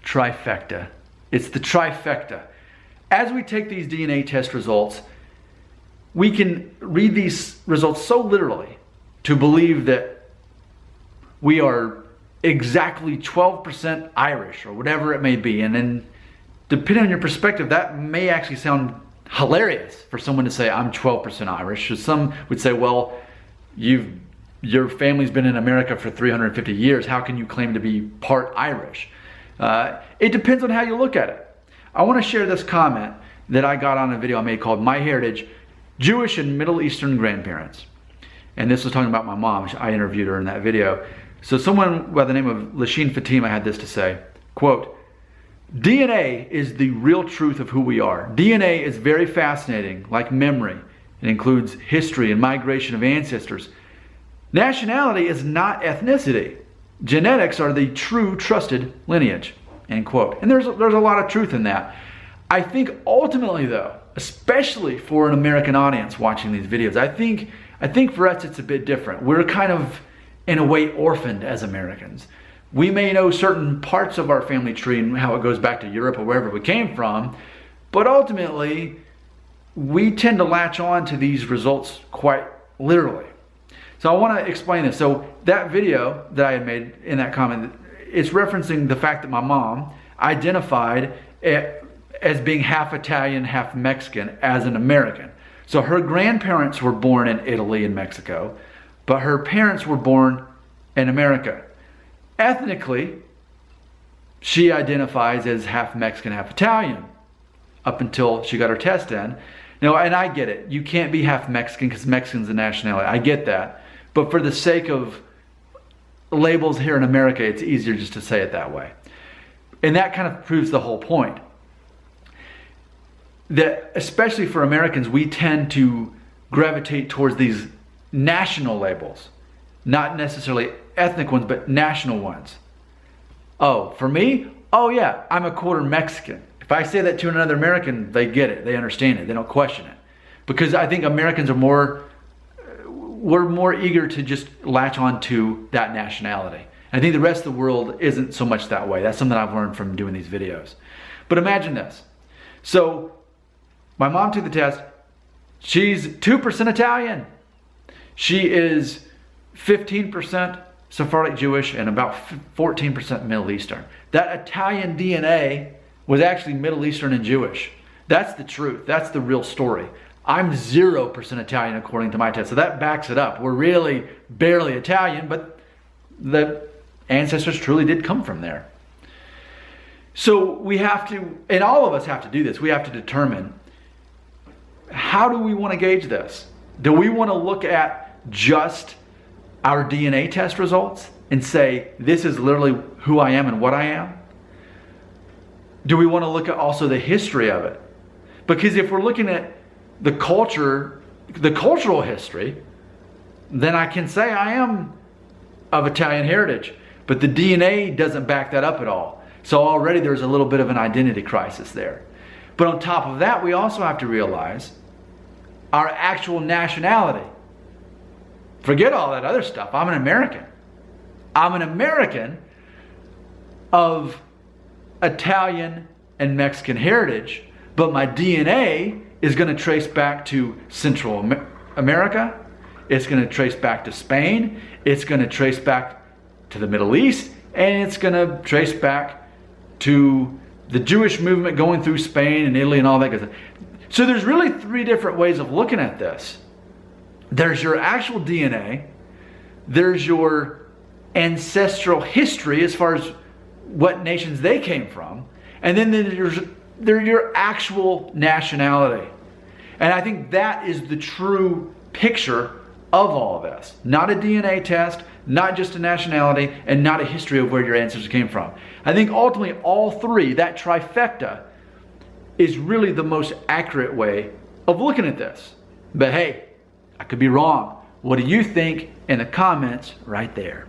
trifecta. It's the trifecta. As we take these DNA test results, we can read these results so literally to believe that we are exactly 12% Irish or whatever it may be. And then depending on your perspective, that may actually sound hilarious for someone to say, I'm 12% Irish. Some would say, well, your family's been in America for 350 years. How can you claim to be part Irish? It depends on how you look at it. I want to share this comment that I got on a video I made called My Heritage, Jewish and Middle Eastern Grandparents. And this was talking about my mom. I interviewed her in that video. So someone by the name of Lasheen Fatima had this to say, quote, DNA is the real truth of who we are. DNA is very fascinating, like memory. It includes history and migration of ancestors. Nationality is not ethnicity. Genetics are the true trusted lineage, end quote. And there's a lot of truth in that. I think ultimately though, especially for an American audience watching these videos, I think for us it's a bit different. We're kind of, in a way, orphaned as Americans. We may know certain parts of our family tree and how it goes back to Europe or wherever we came from, but ultimately we tend to latch on to these results quite literally. So I want to explain this. So that video that I had made in that comment, it's referencing the fact that my mom identified as being half Italian, half Mexican as an American. So her grandparents were born in Italy and Mexico, but her parents were born in America. Ethnically, she identifies as half Mexican, half Italian, up until she got her test in. Now, and I get it. You can't be half Mexican because Mexican's a nationality. I get that. But for the sake of labels here in America, it's easier just to say it that way. And that kind of proves the whole point. That especially for Americans, we tend to gravitate towards these national labels. Not necessarily ethnic ones, but national ones. Oh, for me? Oh yeah, I'm a quarter Mexican. If I say that to another American, they get it, they understand it, they don't question it. Because I think Americans are we're more eager to just latch on to that nationality. I think the rest of the world isn't so much that way. That's something I've learned from doing these videos. But imagine this. So my mom took the test. She's 2% Italian. She is 15% Sephardic Jewish and about 14% Middle Eastern. That Italian DNA was actually Middle Eastern and Jewish. That's the truth. That's the real story. I'm 0% Italian according to my test. So that backs it up. We're really barely Italian, but the ancestors truly did come from there. So we have to, and all of us have to do this, we have to determine, how do we want to gauge this? Do we want to look at just our DNA test results and say, this is literally who I am and what I am? Do we want to look at also the history of it? Because if we're looking at the culture, the cultural history, then I can say I am of Italian heritage. But the DNA doesn't back that up at all. So already there's a little bit of an identity crisis there. But on top of that, we also have to realize our actual nationality. Forget all that other stuff. I'm an American. I'm an American of Italian and Mexican heritage, but my DNA is going to trace back to Central America. It's going to trace back to Spain. It's going to trace back to the Middle East. And it's going to trace back to the Jewish movement going through Spain and Italy and all that good stuff. So there's really three different ways of looking at this. There's your actual DNA. There's your ancestral history as far as what nations they came from. And then there's your actual nationality. And I think that is the true picture of all of this. Not a DNA test, not just a nationality, and not a history of where your ancestors came from. I think ultimately all three, that trifecta, is really the most accurate way of looking at this. But hey, I could be wrong. What do you think in the comments right there?